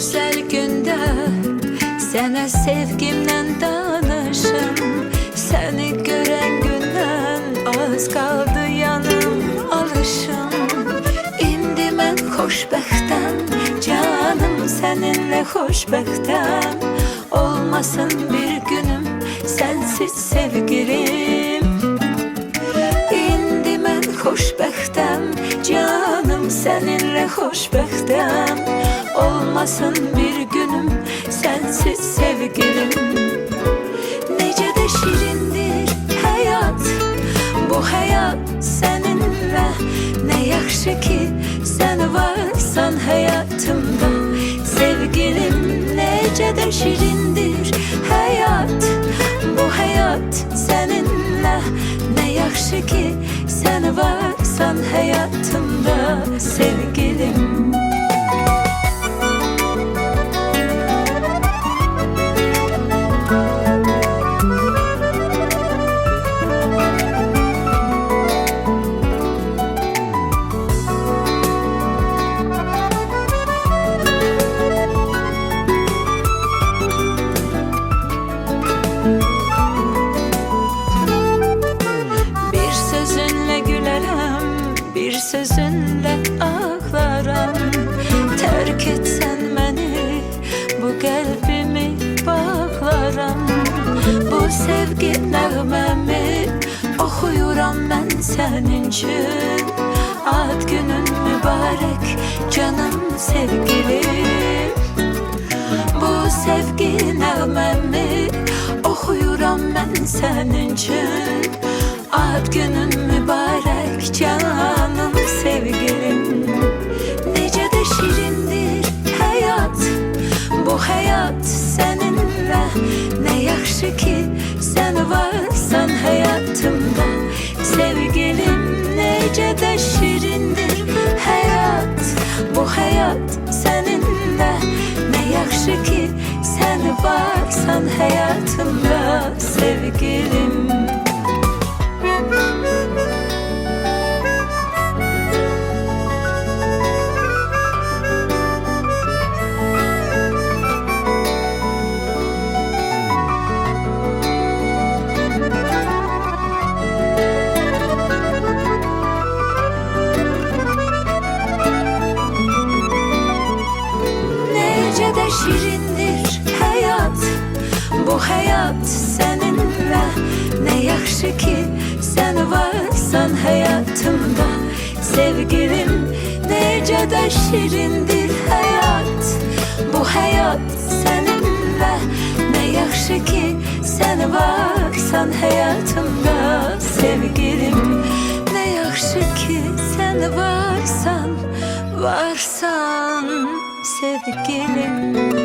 güzel günde sənə sevgimdən danışım. Səni görən gündən az qaldı yanım alışım. İndi mən xoşbəxtəm canım, səninlə xoşbəxtəm. Olmasın bir günüm sənsiz sevgilim. İndi mən xoşbəxtəm canım, səninlə xoşbəxtəm. Olmasın bir günüm sensiz sevgilim. Necə də şirindir həyat, bu həyat səninlə. Nə yaxşı ki sən varsan həyatımda sevgilim. Necə də şirindir həyat, bu həyat səninlə. Nə yaxşı ki sən varsan həyatımda sevgilim. Bir sözünle ağlarım. Terk etsen beni, bu kalbimi bağlarım. Bu sevgi nəğməmi oxuyuram mən sənin üçün. Ad günün mübarək canım sevgilim. Bu sevgi nəğməmi oxuyuram mən sənin üçün. Ad günün mübarək canım sevgilim. Necə də şirindir həyat, bu həyat səninlə. Nə yaxşı ki sən varsan həyatımda sevgilim. Necə də şirindir həyat, bu həyat səninlə. Nə yaxşı ki sən varsan həyatımda sevgilim. Şirindir hayat, bu hayat seninle. Ne yaxşı ki sen varsan hayatımda sevgilim. Necə də şirindir hayat, bu hayat seninle. Ne yaxşı ki sen varsan hayatımda sevgilim. Ne yaxşı ki sen varsan sevgilim.